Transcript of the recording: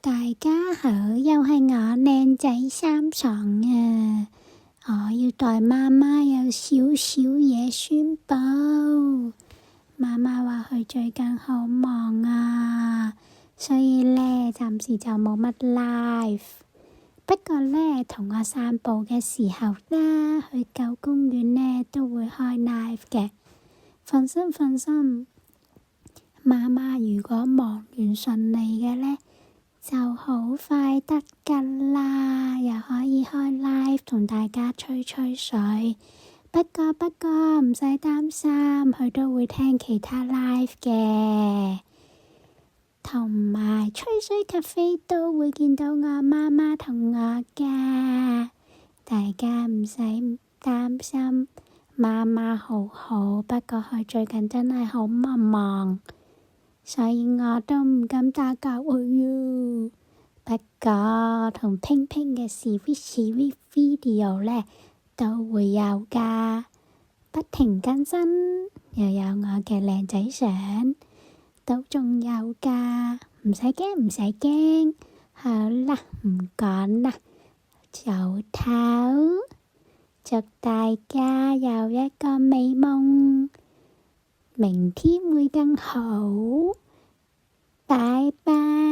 大家好，又係我靚仔三爽啊！我要代媽媽有少少嘢宣佈。媽媽話佢最近好忙啊，所以呢暫時就冇乜 live。不過呢，同我散步嘅時候啦，去舊公園呢都會開 live 嘅。放心放心，媽媽如果忙完順利嘅呢，就好快得㗎啦，又可以開 live 同大家吹吹水。不過唔使擔心，佢都會聽其他 live 嘅，同埋吹水咖啡都會見到我媽媽同我㗎，大家唔使擔心。媽媽好好，不過佢最近真係好忙，所以我都唔敢打攪佢喲。不過同拼拼嘅 sweet video 呢都會有㗎，不停更新，又有我嘅靚仔相，都仲有㗎，唔使驚。好啦，唔講啦，早唞，祝大家有一個美夢，明天會更好，拜拜。